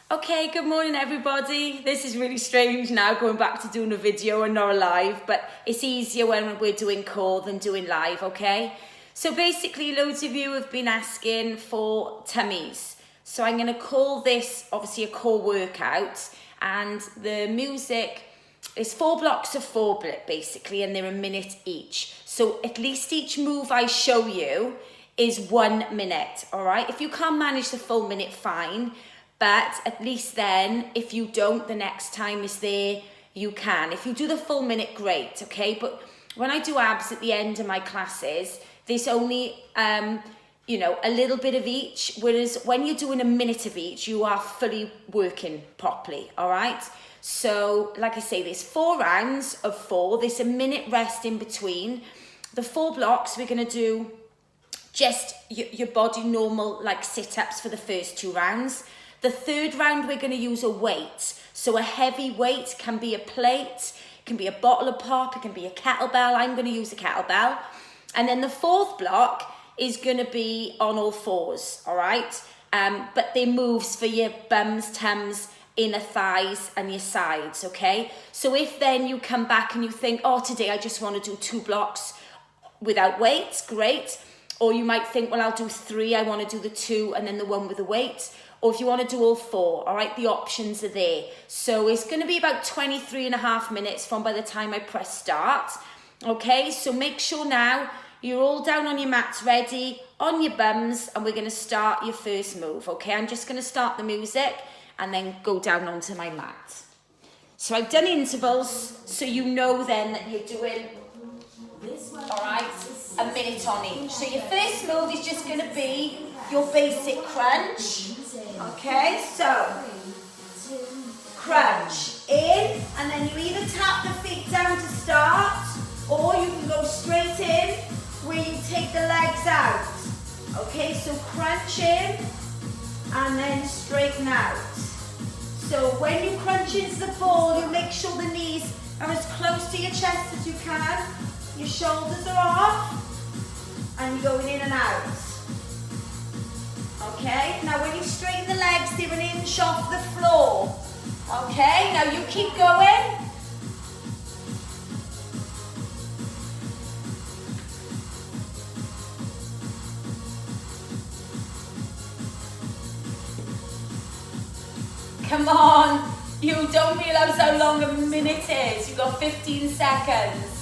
Okay, good morning everybody. This is really strange now going back to doing a video and not a live, but it's easier when we're doing call than doing live, okay? So basically loads of you have been asking for tummies. So I'm going to call this obviously a core workout, and the music is 4 blocks of 4 basically, and they're a minute each. So at least each move I show you is 1 minute, all right? If you can't manage the full minute, fine. But at least then, if you don't, the next time is there, you can. If you do the full minute, great, okay? But when I do abs at the end of my classes, there's only, a little bit of each. Whereas when you're doing a minute of each, you are fully working properly, all right? So, like I say, there's 4 rounds of 4. There's a minute rest in between. The 4 blocks, we're going to do just your body normal, like sit-ups for the first 2 rounds. The 3rd round, we're going to use a weight. So a heavy weight can be a plate, can be a bottle of pop, it can be a kettlebell. I'm going to use a kettlebell. And then the 4th block is going to be on all 4s, all right? But they moves for your bums, tums, inner thighs and your sides, okay? So if then you come back and you think, oh, today I just want to do 2 blocks without weights, great. Or you might think, well, I'll do 3, I want to do the 2 and then the 1 with the weight. Or if you want to do all 4, all right, the options are there. So it's going to be about 23.5 minutes from by the time I press start. Okay, so make sure now you're all down on your mats ready, on your bums, and we're going to start your first move, okay? I'm just going to start the music and then go down onto my mat. So I've done intervals, so you know then that you're doing, all right, a minute on each. So your first move is just going to be your basic crunch. Okay, so crunch in, and then you either tap the feet down to start, or you can go straight in where you take the legs out. Okay, so crunch in and then straighten out. So when you crunch into the ball, you make sure the knees are as close to your chest as you can. Your shoulders are off, and you're going in and out. Okay, now when you straighten the legs, they're an inch off the floor. Okay, now you keep going. Come on, you don't realise how long a minute is. You've got 15 seconds.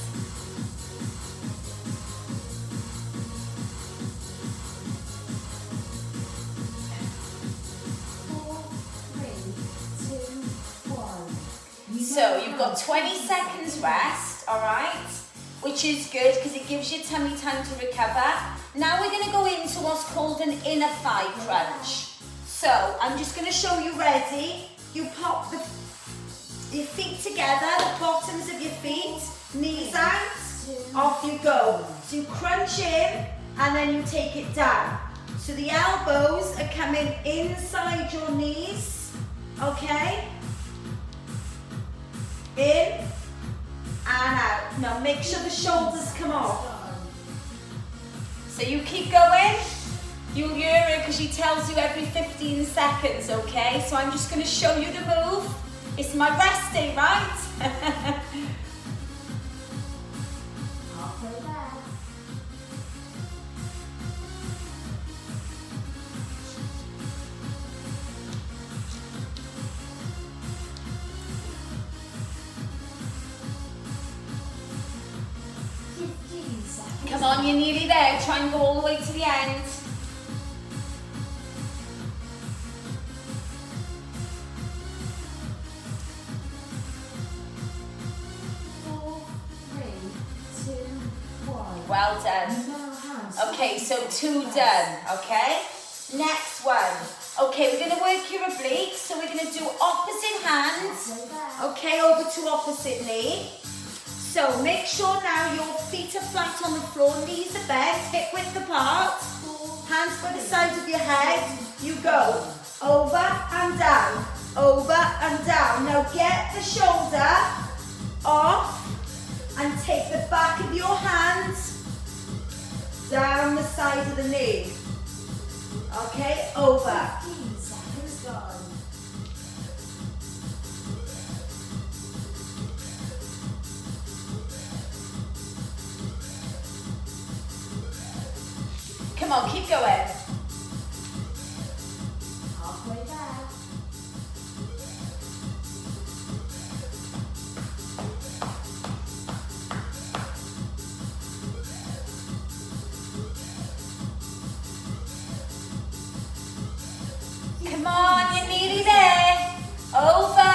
So you've got 20 seconds rest, all right, which is good because it gives your tummy time to recover. Now we're going to go into what's called an inner thigh crunch. So I'm just going to show you ready. You pop your feet together, the bottoms of your feet, knees out, off you go. So you crunch in and then you take it down. So the elbows are coming inside your knees, okay? In and out. Now make sure the shoulders come off. So you keep going. You'll hear it because she tells you every 15 seconds, okay? So I'm just going to show you the move. It's my rest day, right? Come on, you're nearly there. Try and go all the way to the end. Well done. Okay, so 2 done, okay? Next one. Okay, we're going to work your obliques, so we're going to do opposite hands, okay, over to opposite knee. So make sure now your feet are flat on the floor, knees are bent, hip width apart, hands by the sides of your head. You go over and down, over and down. Now get the shoulder off and take the back of your hands down the side of the knee. Okay, over. on, keep going. Halfway there. Come on, you're nearly there. Over.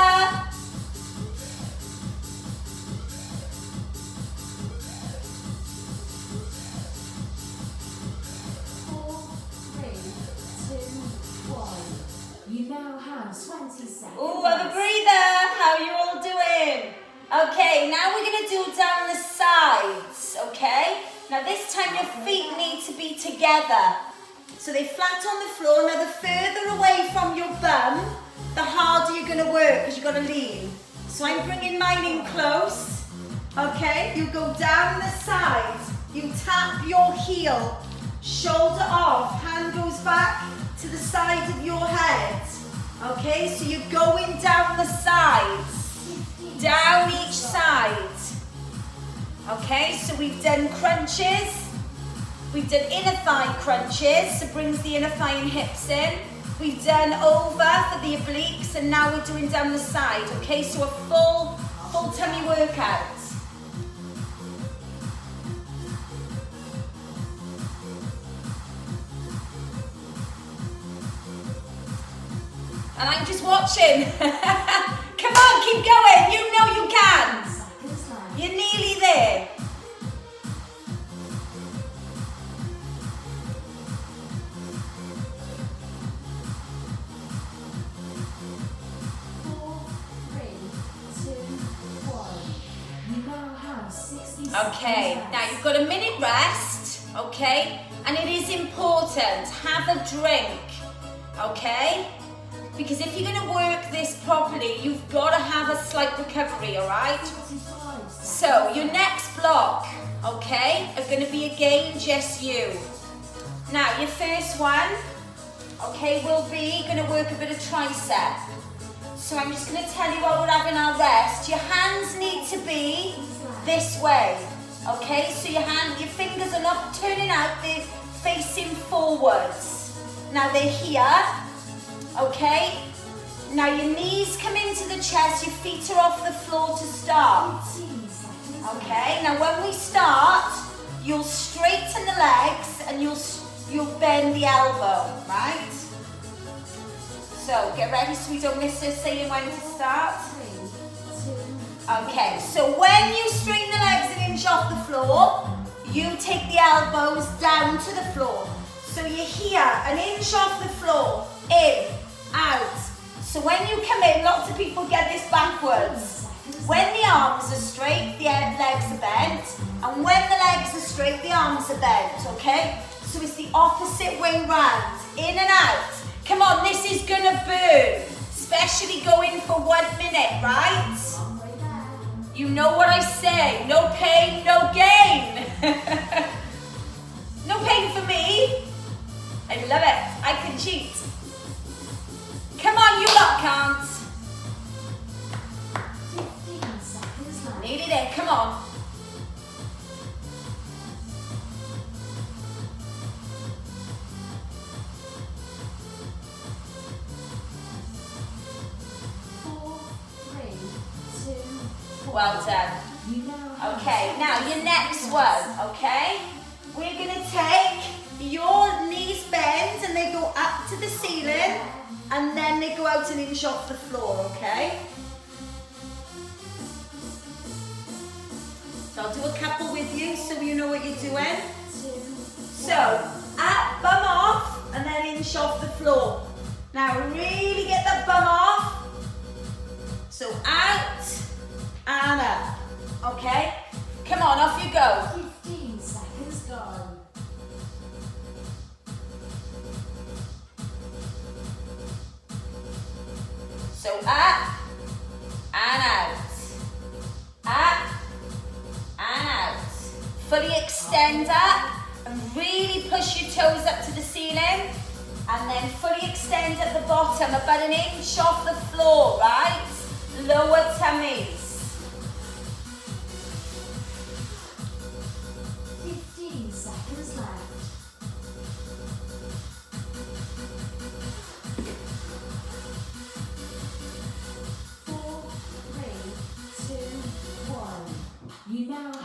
4, 3, 2, 1. You now have 20 seconds. Ooh, have a breather. How are you all doing? Okay, now we're going to do down the sides, okay? Now this time your feet need to be together. So they're flat on the floor. Now the further away from your bum, the harder you're going to work because you've got to lean. So I'm bringing mine in close, okay? You go down the side. You tap your heel, shoulder off, hand goes back to the side of your head. Okay, so you're going down the sides, down each side. Okay, so we've done crunches. We've done inner thigh crunches, so brings the inner thigh and hips in. We've done over for the obliques, and now we're doing down the side. Okay, so a full tummy workout. And I'm just watching. Come on, keep going. You know you can. You're nearly there. Okay, now you've got a minute rest, okay? And it is important, have a drink, okay? Because if you're gonna work this properly, you've gotta have a slight recovery, all right? So your next block, okay, are gonna be again just you. Now your first one, okay, will be gonna work a bit of tricep. So I'm just gonna tell you what we're having our rest. Your hands need to be this way, okay? So your fingers are not turning out, they're facing forwards. Now they're here, okay? Now your knees come into the chest, your feet are off the floor to start. Okay, now when we start, you'll straighten the legs and you'll bend the elbow, right? So get ready so we don't miss us saying when to start. Okay, so when you straighten the legs an inch off the floor, you take the elbows down to the floor. So you're here, an inch off the floor, in, out. So when you come in, lots of people get this backwards. When the arms are straight, the legs are bent. And when the legs are straight, the arms are bent, okay? So it's the opposite way round, in and out. Come on, this is gonna burn, especially going for 1 minute, right? You know what I say, no pain, no gain. No pain for me. I love it, I can cheat. Come on, you lot can't. 15 seconds left. Nearly there, come on. Well done. Okay, now your next one, okay? We're gonna take your knees bend and they go up to the ceiling and then they go out an inch off the floor, okay? So I'll do a couple with you so you know what you're doing. So, up, bum off, and then inch off the floor. Now really get that bum off. So out and up, okay? Come on, off you go. 15 seconds gone. So up and out, up and out. Fully extend up and really push your toes up to the ceiling and then fully extend at the bottom, about an inch off the floor, right? Lower tummies. 15 seconds left.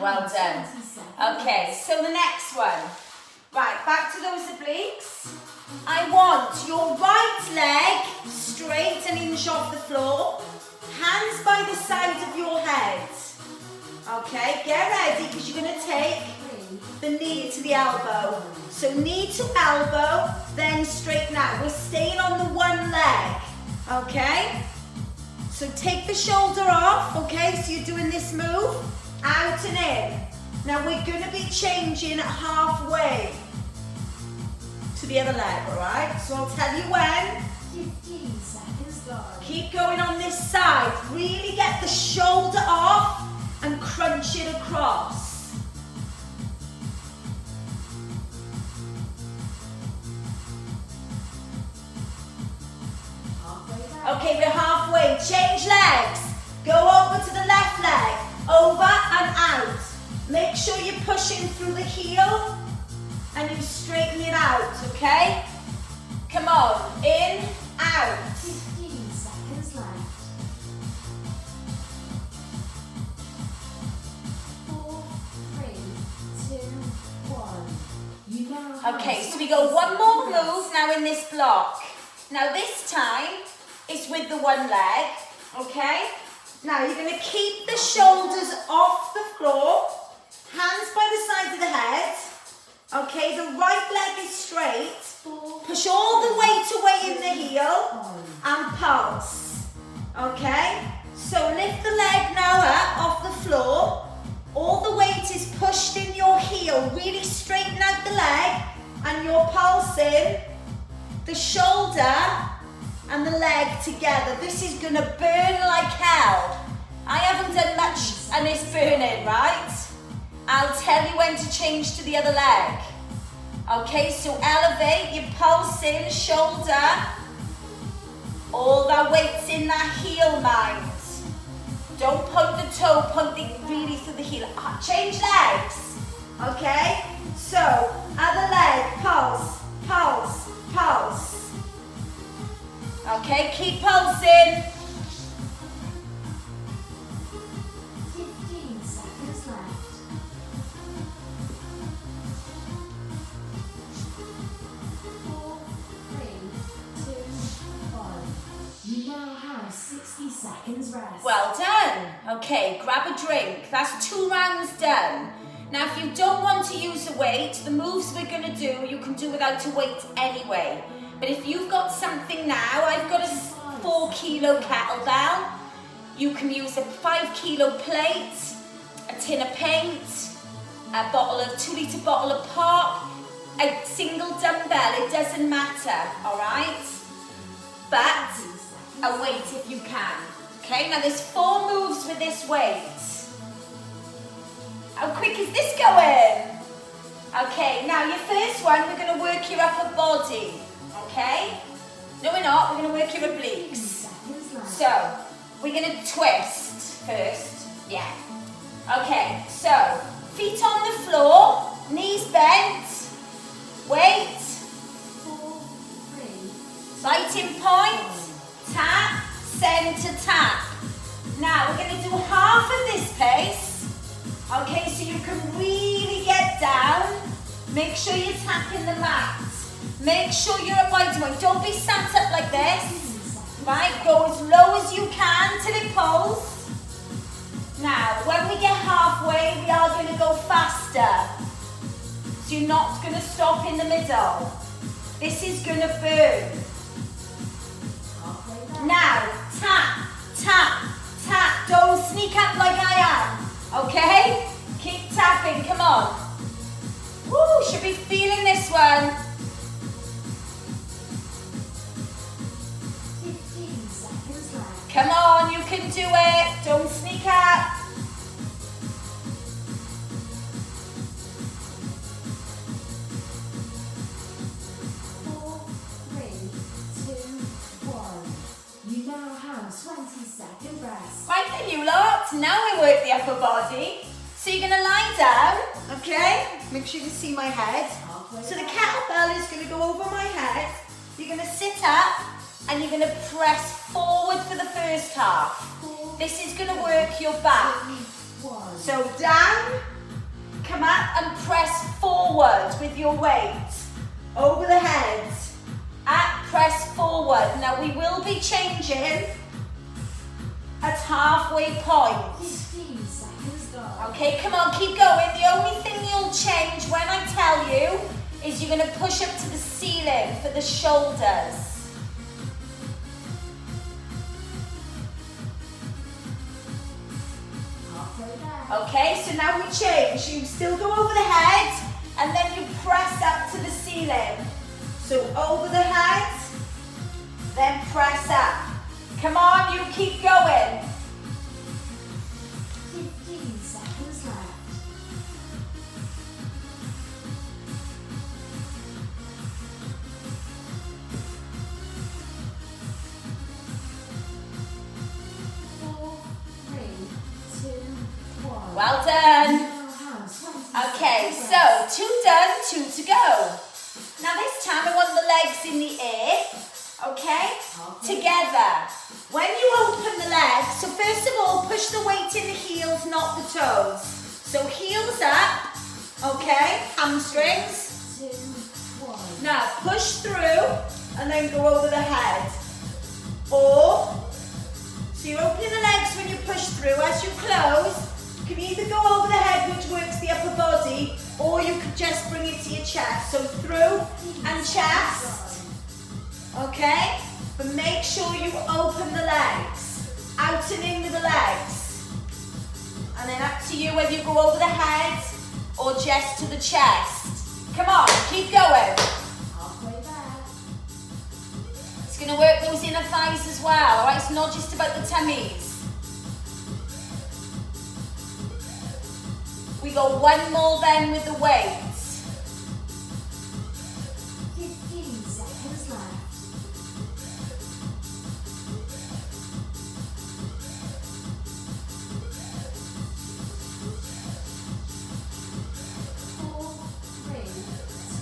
Well have done. 20 seconds. Okay, so the next one. Right, back to those obliques. I want your right leg straight and inch off the floor. Hands by the side of your head. Okay, get ready because you're going to take the knee to the elbow. So knee to elbow, then straighten out. We're staying on the one leg. Okay? So take the shoulder off. Okay, so you're doing this move. Out and in. Now we're going to be changing halfway to the other leg, alright? So I'll tell you when. 15 seconds gone. Keep going on this side. Really get the shoulder off and crunch it across. Halfway back. Okay, we're halfway. Change legs. Go over to the left leg. Over and out. Make sure you're pushing through the heel and you straighten it out, okay? Come on. In, out. 15 seconds left. 4, 3, 2, 1. You now have Okay, so we go one more move now in this block. Now this time, it's with the one leg, okay? Now you're gonna keep the shoulders off the floor, hands by the side of the head. Okay, the right leg is straight. 4, Push all the weight away in the heel 1. and pulse. Okay? So lift the leg now up off the floor. All the weight is pushed in your heel. Really straighten out the leg and you're pulsing the shoulder and the leg together. This is gonna burn like hell. I haven't done much and it's burning, right? I'll tell you when to change to the other leg. Okay, so elevate, you're pulsing, shoulder. All that weight's in that heel, mind. Don't point the toe, point it really through the heel. Change legs. Okay, so other leg, pulse, pulse, pulse. Okay, keep pulsing. 15 seconds left. 4, 3, 2, 1. You now have 60 seconds rest. Well done. Okay, grab a drink. That's 2 rounds done. Now, if you don't want to use a weight, the moves we're going to do, you can do without a weight anyway. But if you've got something now, I've got a 4 kilo kettlebell. You can use a 5 kilo plate, a tin of paint, a 2 litre bottle of pop, a single dumbbell, it doesn't matter, all right? But a weight if you can. Okay, now there's 4 moves with this weight. How quick is this going? Okay, now your first one, we're going to work your upper body. Okay? No, we're not. We're going to work your obliques. Seconds left. So, we're going to twist first. Yeah. Okay, so feet on the floor, knees bent, weight, 4, 3, biting point, tap, center tap. Now we're going to do half of this pace. Okay, so you can really get down. Make sure you're tapping the mat. Make sure you're at biting point. Don't be sat up like this. Right, go as low as you can till it pulls. Now, when we get halfway, we are going to go faster. So you're not going to stop in the middle. This is going to burn. halfway back. Now, tap, tap, tap. Don't sneak up like I am. Okay? Keep tapping, come on. Woo, should be feeling this one. 15 seconds left. Come on, you can do it. Don't sneak up. 4, 3, 2, 1. You now have 20-second rest. Right then, you lot. Now we work the upper body. So you're going to lie down, okay? Make sure you can see my head. So the kettlebell is going to go over my head. You're going to sit up and you're going to press forward for the first half. This is going to work your back. one. So down, come up and press forward with your weight. Over the head. Up, press forward. Now we will be changing at halfway point. 15 seconds go. Okay, come on, keep going. The only thing you'll change when I tell you is you're going to push up to the ceiling for the shoulders. Halfway there. Okay, so now we change. You still go over the head and then you press up to the ceiling. So over the head, then press up. Come on, you keep going. 15 seconds left. Four, three, two, one. Well done. Now have 20 Okay, seconds so left. 2 done, 2 to go. Now this time I want the legs in the air, okay? Together. When you open the legs, so first of all, push the weight in the heels, not the toes. So heels up, okay? Hamstrings. 2, 1. Now push through and then go over the head. Or, so you're opening the legs when you push through. As you close, you can either go over the head, which works the upper body, or you could just bring it to your chest. So through and chest, okay? But make sure you open the legs, out and in with the legs. And then up to you whether you go over the head or just to the chest. Come on, keep going. Halfway there. It's going to work those inner thighs as well, all right? It's not just about the tummies. We go one more then with the weights. 15 seconds left. 4, 3,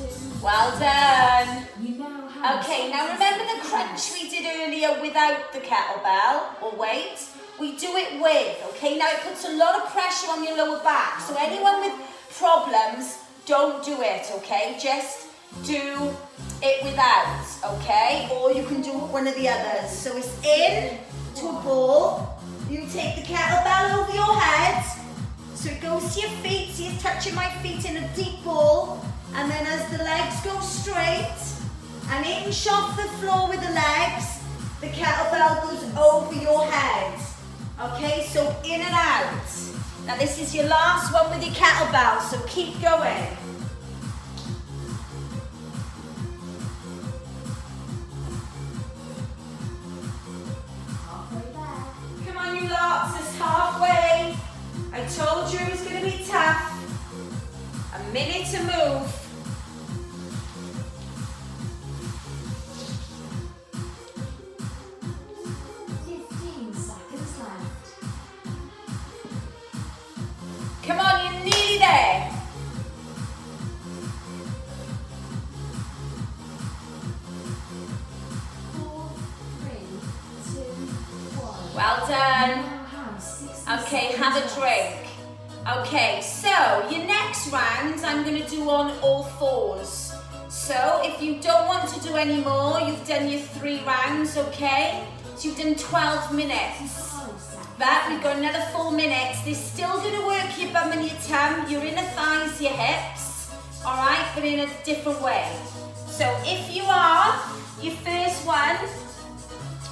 2. Well done. You now have. Okay, now remember the crunch we did earlier without the kettlebell or weight? We do it with, okay? Now it puts a lot of pressure on your lower back. So anyone with problems, don't do it, okay? Just do it without, okay? Or you can do one of the others. So it's in to a ball. You take the kettlebell over your head. So it goes to your feet. See, it's touching my feet in a deep ball. And then as the legs go straight, an inch off the floor with the legs, the kettlebell goes over your head. Okay, so in and out. Now this is your last one with your kettlebell, so keep going. Halfway there. Come on you lots, it's halfway. I told you it was going to be tough. A minute to move. 15 seconds left. Come on, you're nearly there. Four, three, two, one. Well done. Now have 60 Okay, seconds have a left. drink. Okay, so your next round I'm going to do on all fours. So if you don't want to do any more, you've done your 3 rounds, okay? So you've done 12 minutes. But we've got another 4 minutes. This is still going to work your bum and your tum, your inner thighs, your hips, all right? But in a different way. So if you are, your first one,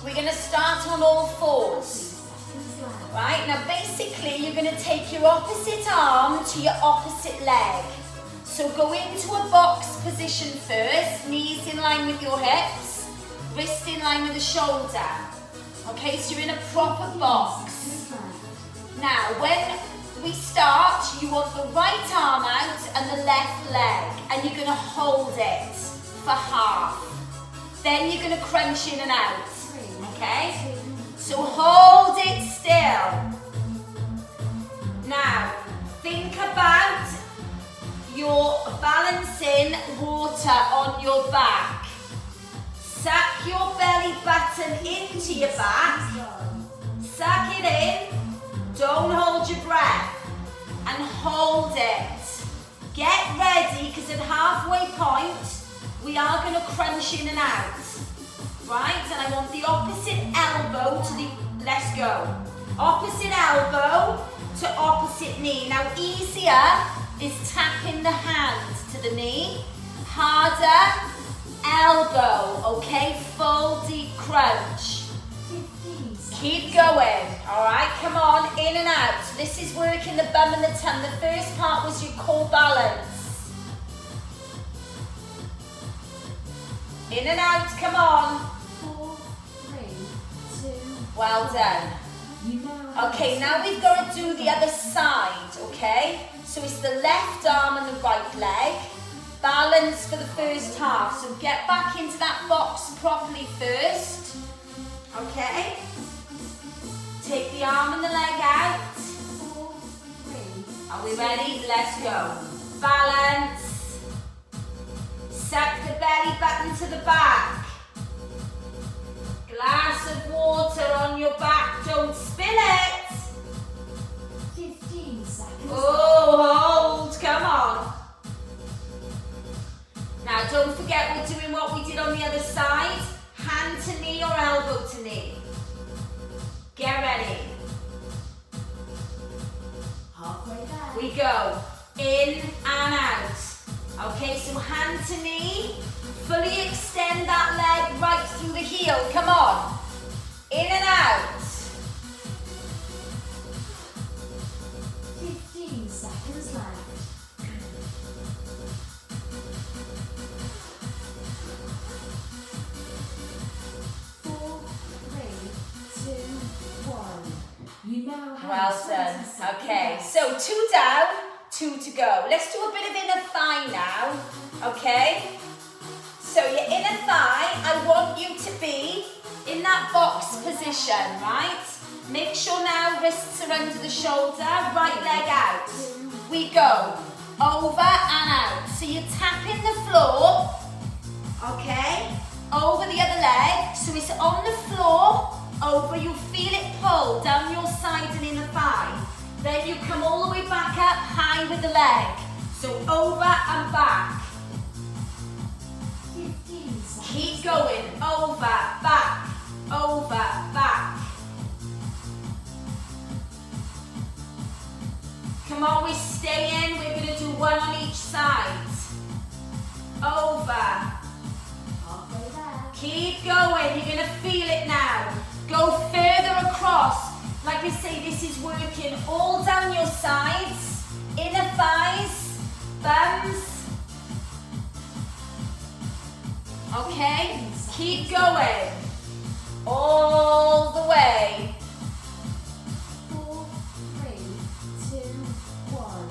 we're going to start on all fours. Right, now basically you're going to take your opposite arm to your opposite leg. So go into a box position first, knees in line with your hips, wrist in line with the shoulder. Okay, so you're in a proper box. Now, when we start, you want the right arm out and the left leg, and you're going to hold it for half. Then you're going to crunch in and out, okay? So hold it still. Now, think about your balancing water on your back. Suck your belly button into your back. Suck it in. Don't hold your breath. hold it. Get ready, because at halfway point, we are going to crunch in and out. Right, and I want the opposite elbow to the, let's go. Opposite elbow to opposite knee. Now easier is tapping the hand to the knee. Harder, elbow, okay? Full deep crunch. Keep going, all right? Come on, in and out. This is working the bum and the tongue. The first part was your core balance. In and out, come on. 4, 3, 2. Well done. Okay, now we've got to do the other side, okay? So it's the left arm and the right leg. Balance for the first half. So get back into that box properly first. Okay? Take the arm and the leg out. 4, 3. Are we ready? Let's go. Balance. Suck the belly button to the back. Glass of water on your back. Don't spill it. 15 seconds. Oh, hold. Come on. Now, don't forget we're doing what we did on the other side. Hand to knee or elbow to knee. Get ready. Halfway there. We go in and out. Okay, so hand to knee. Fully extend that leg right through the heel. Come on. In and out. 15 seconds left. You now have Well 20 done. seconds Okay, left. so 2 down, 2 to go. Let's do a bit of inner thigh now. Okay? So your inner thigh, I want you to be in that box position, right? Make sure now wrists are under the shoulder, right leg out. We go over and out. So you're tapping the floor, okay? Over the other leg. So it's on the floor, over, you feel it pull down your side and inner thigh. Then you come all the way back up, high with the leg. So over and back. 15 seconds. Keep going, over, back, over, back. Come on, we're staying. We're going to do one on each side. Over. Halfway there. Keep going. You're going to feel it now. Go further across. Like I say, this is working all down your sides, inner thighs, bums. Okay? Keep going. All the way. 4, 3, 2, 1.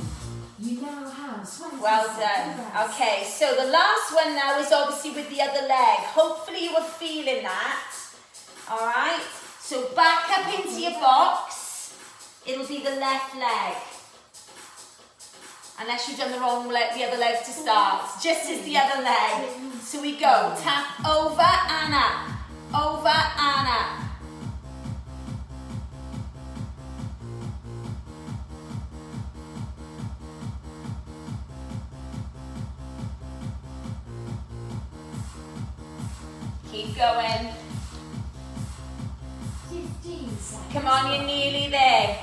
You now have 20 Well seconds done. left. Okay, so the last one now is obviously with the other leg. Hopefully you were feeling that. All right? So back up into your box. It'll be the left leg. Unless you've done the wrong leg, the other leg to start. Just as the other leg. So we go. Tap over and up. Over and up. Keep going. 15 seconds. Come on, you're nearly there.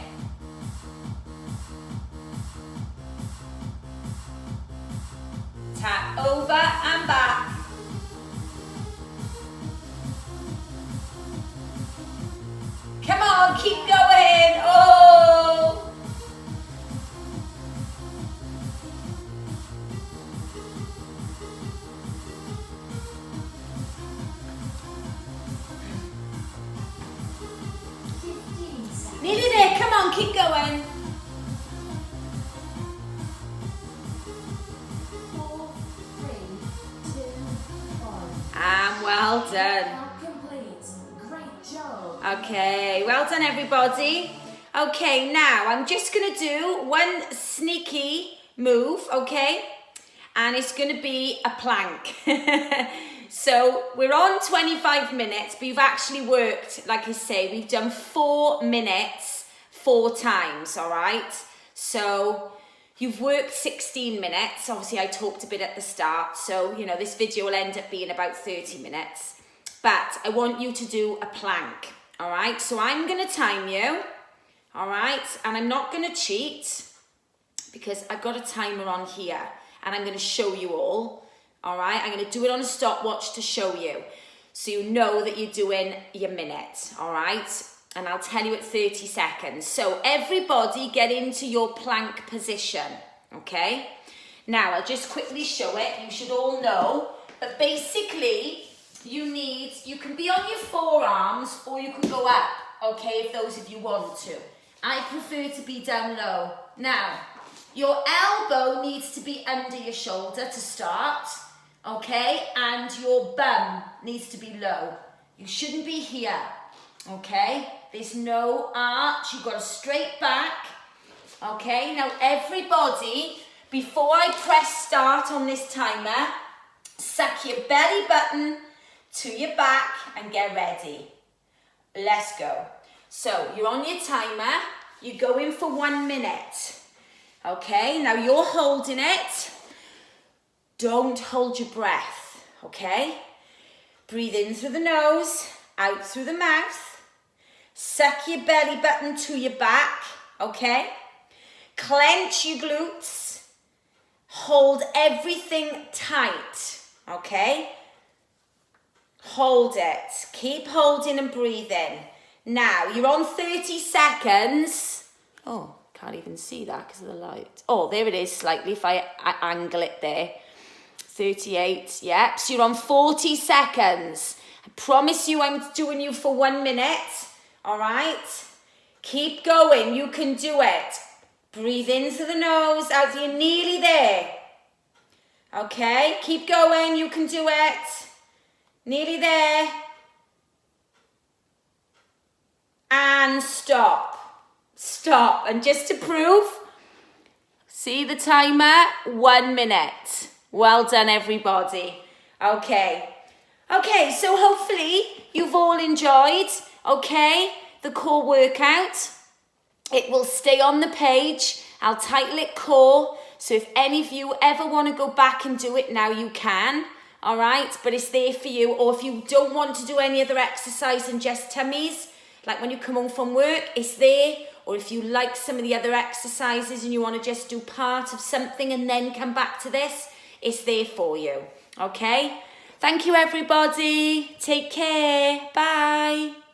Tap over and back. Come on, keep going. Oh! Nearly there. Come on, keep going. 4, 3, 2, 1. And well done. Now complete. Great job. Okay, well done everybody. Okay, now I'm just gonna do one sneaky move, okay? And it's gonna be a plank. So we're on 25 minutes, but you've actually worked, like I say, we've done 4 minutes 4 times, all right? So You've worked 16 minutes. Obviously, I talked a bit at the start, so, you know, this video will end up being about 30 minutes. But I want you to do a plank, all right? So I'm going to time you, all right? And I'm not going to cheat because I've got a timer on here and I'm going to show you all right? I'm going to do it on a stopwatch to show you so you know that you're doing your minute, all right? And I'll tell you at 30 seconds. So everybody get into your plank position, okay? Now, I'll just quickly show it. You should all know. But basically, you can be on your forearms or you can go up, okay, if those of you want to. I prefer to be down low. Now, your elbow needs to be under your shoulder to start, okay? And your bum needs to be low. You shouldn't be here, okay? There's no arch, you've got a straight back, okay? Now everybody, before I press start on this timer, suck your belly button to your back and get ready. Let's go. So you're on your timer, you go in for 1 minute, okay? Now you're holding it. Don't hold your breath, okay? Breathe in through the nose, out through the mouth. Suck your belly button to your back, okay? Clench your glutes. Hold everything tight, okay? Hold it. Keep holding and breathing. Now, you're on 30 seconds. Oh, can't even see that because of the light. Oh, there it is slightly if I angle it there. 38, yep. So you're on 40 seconds. I promise you I'm doing you for 1 minute. All right, keep going, you can do it. Breathe in through the nose, out, you're nearly there. Okay, keep going, you can do it. Nearly there. And stop. Stop, and just to prove, see the timer, 1 minute. Well done, everybody. Okay, so hopefully you've all enjoyed, okay, the core workout. It will stay on the page. I'll title it core. So if any of you ever want to go back and do it now, you can, all right? But it's there for you. Or if you don't want to do any other exercise and just tummies, like when you come home from work, it's there. Or if you like some of the other exercises and you want to just do part of something and then come back to this, it's there for you, okay? Thank you, everybody. Take care. Bye.